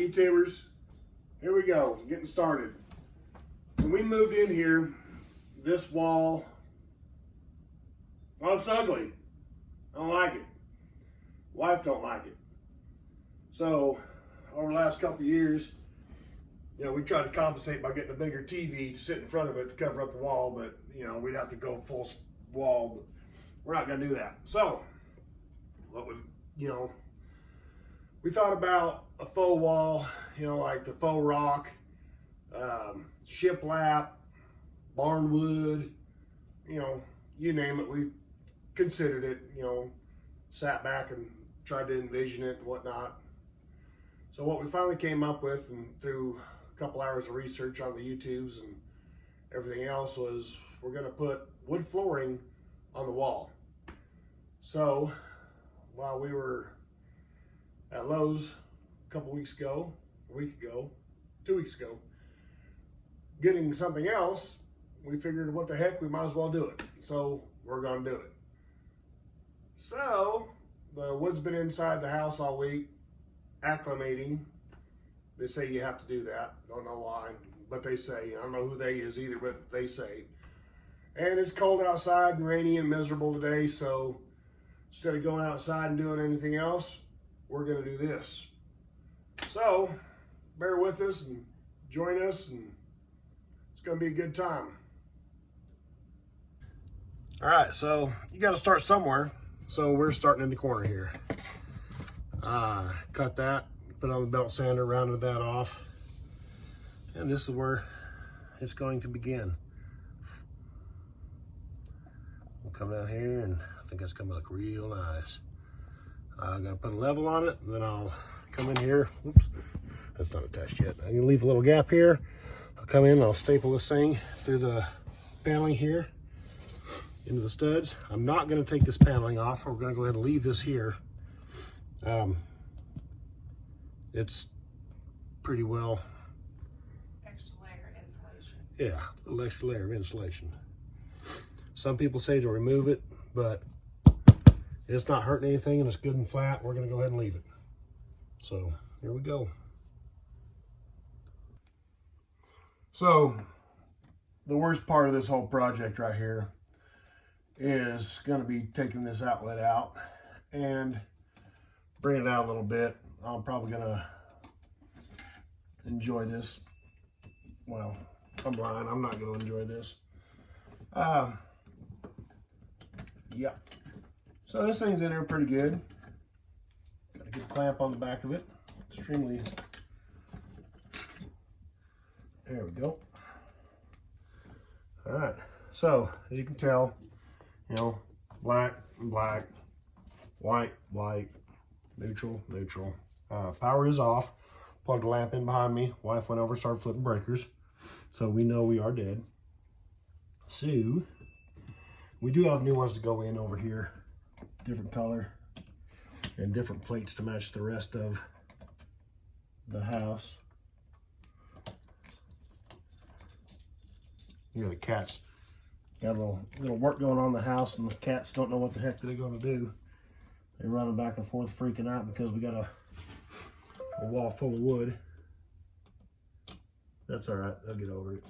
YouTubers. Here we go, getting started. When we moved in here, this wall, well, it's ugly. I don't like it. Wife don't like it. So, over the last couple of years, you know, we tried to compensate by getting a bigger TV to sit in front of it to cover up the wall, but, you know, we'd have to go full wall, but we're not going to do that. So, what would, you know, we thought about a faux wall, you know, like the faux rock, shiplap, barnwood, you know, you name it. We considered it, you know, sat back and tried to envision it and whatnot. So what we finally came up with, and through a couple hours of research on the YouTubes and everything else, was we're going to put wood flooring on the wall. So while we were at Lowe's a couple weeks ago, a week ago, 2 weeks ago, getting something else, we figured, what the heck, we might as well do it. So we're going to do it. So the wood's been inside the house all week, acclimating. They say you have to do that. Don't know why, but they say. I don't know who they is either, but they say. And it's cold outside and rainy and miserable today, so instead of going outside and doing anything else, we're going to do this. So bear with us and join us, and it's going to be a good time. All right, so you got to start somewhere. So we're starting in the corner here. Cut that, put on the belt sander, rounded that off. And this is where it's going to begin. We'll come down here, and I think that's going to look real nice. I got to put a level on it, and then I'll come in here. Oops, that's not attached yet. I'm going to leave a little gap here. I'll come in and I'll staple this thing through the paneling here into the studs. I'm not going to take this paneling off. We're going to go ahead and leave this here. It's pretty well. Extra layer of insulation. Yeah, a little extra layer of insulation. Some people say to remove it, but it's not hurting anything and it's good and flat. We're going to go ahead and leave it. So here we go. So the worst part of this whole project right here is going to be taking this outlet out and bringing it out a little bit. I'm probably going to enjoy this. Well, I'm lying. I'm not going to enjoy this. Yeah. So this thing's in there pretty good. Got a good clamp on the back of it. Extremely. There we go. All right. So as you can tell, you know, black and black, white, white, neutral, neutral. Power is off. Plugged the lamp in behind me. Wife went over, started flipping breakers. So we know we are dead. So we do have new ones to go in over here. Different color and different plates to match the rest of the house. You know, the cats got a little work going on in the house, and the cats don't know what the heck they're going to do. They're running back and forth, freaking out because we got a wall full of wood. That's all right. They'll get over it.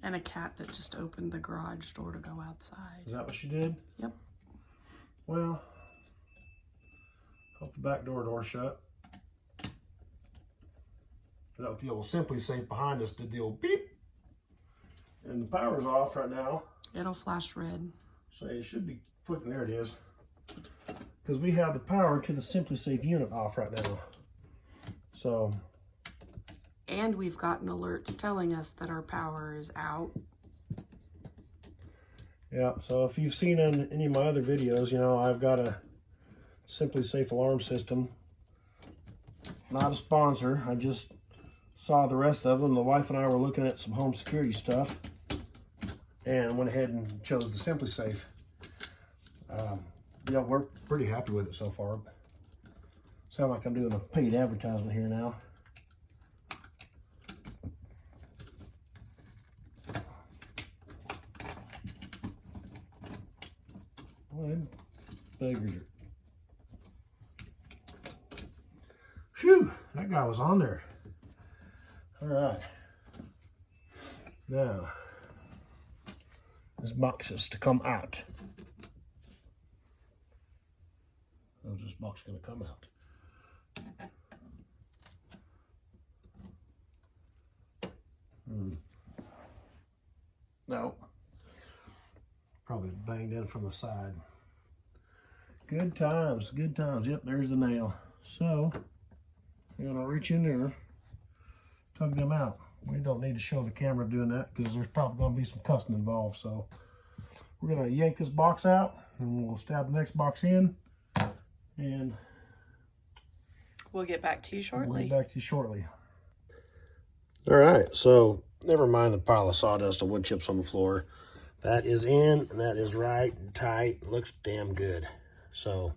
And a cat that just opened the garage door to go outside. Is that what she did? Yep. Well, hope the back door shut. That with the old Simply Safe behind us did the old beep. And the power's off right now. It'll flash red. So it should be flipping. There it is. Because we have the power to the Simply Safe unit off right now. So. And we've gotten alerts telling us that our power is out. Yeah, so if you've seen in any of my other videos, you know, I've got a Simply Safe alarm system. Not a sponsor. I just saw the rest of them. The wife and I were looking at some home security stuff and went ahead and chose the Simply Safe. Yeah, we're pretty happy with it so far. Sound like I'm doing a paid advertisement here now. Well, beggars are... Phew, that guy was on there. All right. Now, this box is to come out. How's this box going to come out? No. Probably banged in from the side. Good times, good times. Yep, there's the nail. So, you're going to reach in there, tug them out. We don't need to show the camera doing that because there's probably going to be some cussing involved. So, we're going to yank this box out and we'll stab the next box in. And we'll get back to you shortly. We'll get back to you shortly. All right, so never mind the pile of sawdust and wood chips on the floor. That is in, and that is right and tight. Looks damn good. So,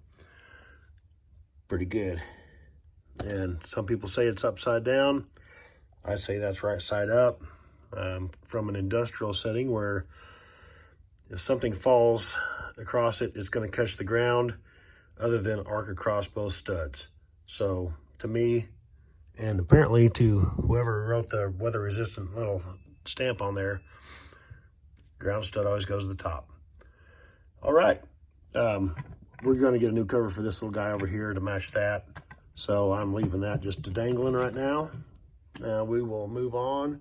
pretty good. And some people say it's upside down. I say that's right side up. From an industrial setting where if something falls across it, it's going to catch the ground other than arc across both studs. So, to me, and apparently to whoever wrote the weather-resistant little stamp on there, ground stud always goes to the top. All right. We're going to get a new cover for this little guy over here to match that. So I'm leaving that just to dangling right now. Now we will move on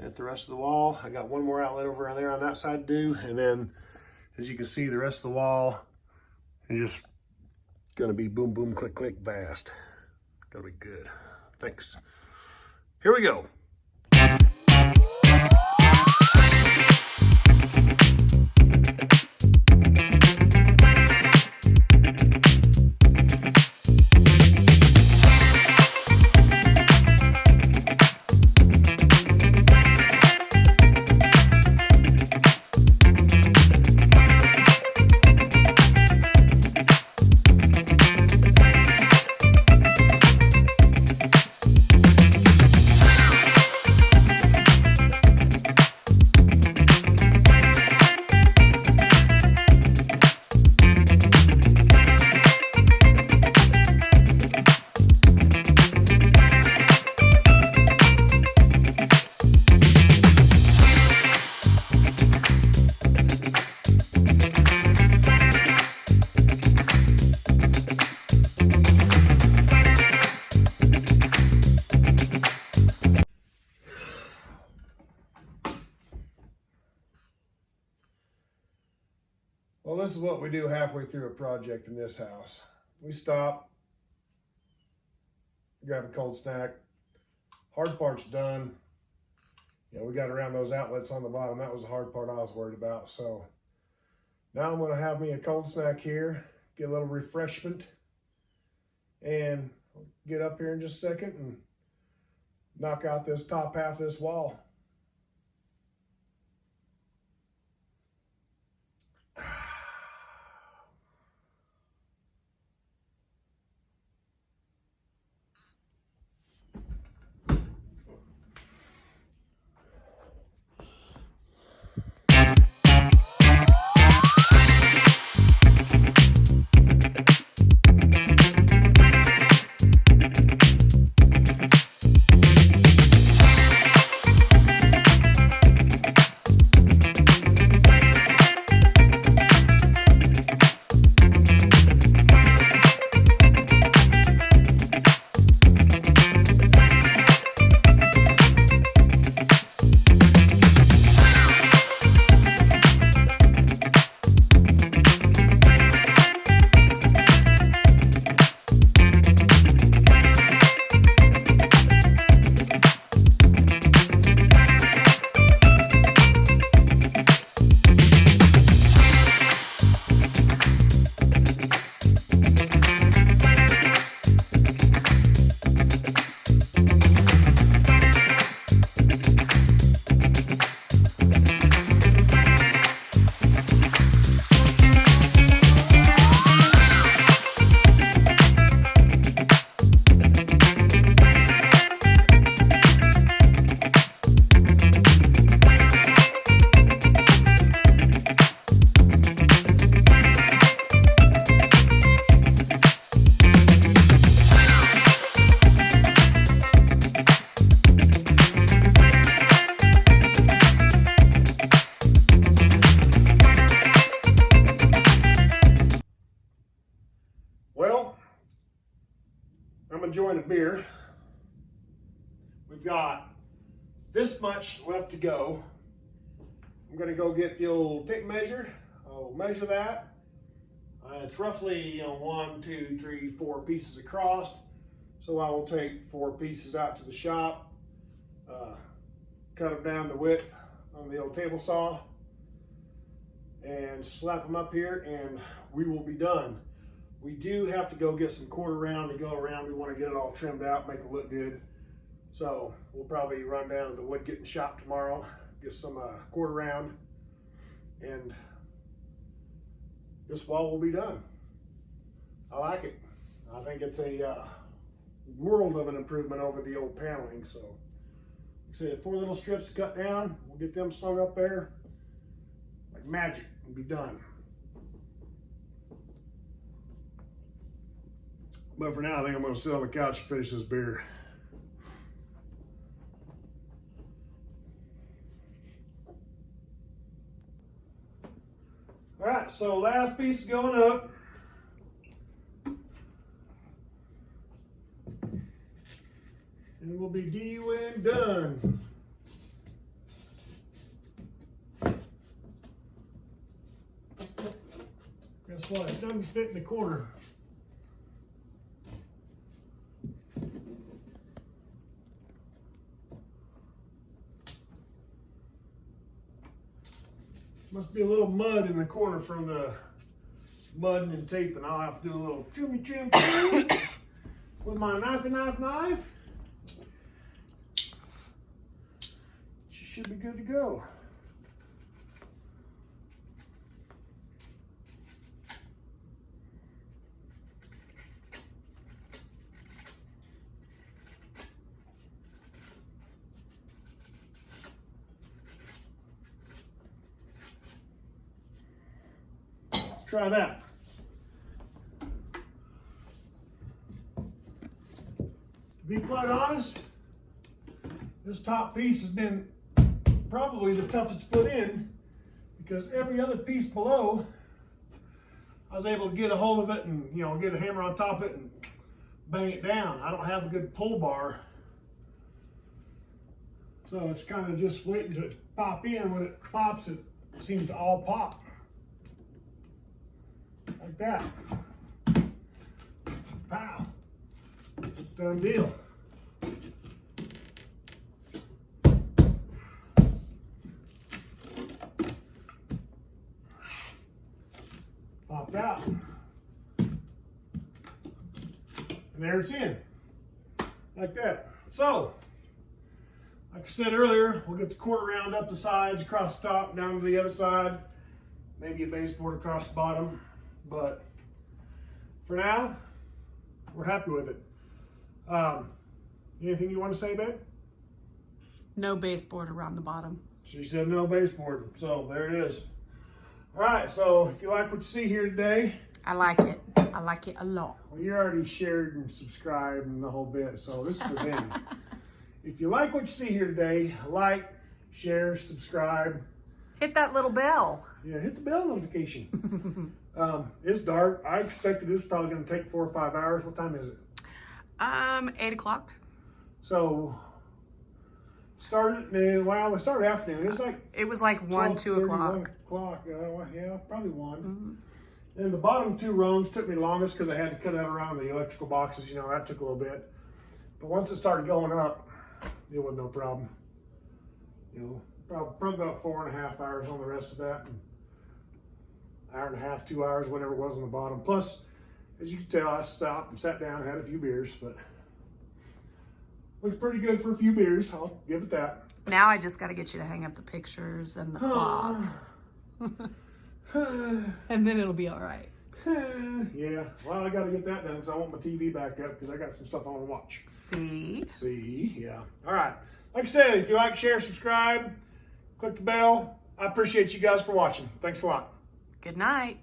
at the rest of the wall. I got one more outlet over there on that side to do. And then, as you can see, the rest of the wall is just going to be boom, boom, click, click, fast. Going to be good. Thanks. Here we go. Well, this is what we do halfway through a project in this house. We stop, grab a cold snack. Hard part's done. You know, we got around those outlets on the bottom. That was the hard part I was worried about. So now I'm going to have me a cold snack here, get a little refreshment, and get up here in just a second and knock out this top half of this wall. enjoying a beer. We've got this much left to go. I'm gonna go get the old tape measure. I'll measure that. It's roughly 1, 2, 3, 4 pieces across. So I will take 4 pieces out to the shop, cut them down to width on the old table saw, and slap them up here, and we will be done. We do have to go get some quarter round to go around. We want to get it all trimmed out, make it look good. So we'll probably run down to the wood getting shop tomorrow, get some quarter round, and this wall will be done. I like it. I think it's a world of an improvement over the old paneling. So, like I said, 4 little strips to cut down. We'll get them slung up there like magic and be done. But for now, I think I'm going to sit on the couch and finish this beer. All right, so last piece is going up. And we'll be done. Guess what? It doesn't fit in the corner. Must be a little mud in the corner from the mudding and taping. I'll have to do a little trim with my knife. She should be good to go. Try that. To be quite honest, this top piece has been probably the toughest to put in, because every other piece below, I was able to get a hold of it and get a hammer on top of it and bang it down. I don't have a good pull bar, so it's kind of just waiting to pop in. When it pops, it seems to all pop. Like that. Pow. Done deal. Popped out. And there it's in. Like that. So, like I said earlier, we'll get the quarter round up the sides, across the top, down to the other side. Maybe a baseboard across the bottom. But for now, we're happy with it. Anything you want to say, babe? No baseboard around the bottom. She said no baseboard, so there it is. All right, so if you like what you see here today, I like it. I like it a lot. Well, you already shared and subscribed and the whole bit, so this is for them. If you like what you see here today, like, share, subscribe. Hit that little bell. Yeah, hit the bell notification. It's dark. I expected this probably going to take 4 or 5 hours. What time is it? 8 o'clock. So, started at noon. Well, we started afternoon. It was like 1, 2 o'clock. 1 o'clock. Yeah, probably 1. Mm-hmm. And the bottom 2 rungs took me longest because I had to cut out around the electrical boxes. That took a little bit. But once it started going up, it wasn't no problem. Probably about 4.5 hours on the rest of that. And 1.5 hours, 2 hours, whatever it was on the bottom. Plus, as you can tell, I stopped and sat down and had a few beers, but looks pretty good for a few beers. I'll give it that. Now I just got to get you to hang up the pictures and the clock. And then it'll be all right. Yeah, well, I got to get that done because I want my TV back up because I got some stuff I want to watch. See, yeah. All right. Like I said, if you like, share, subscribe, click the bell. I appreciate you guys for watching. Thanks a lot. Good night.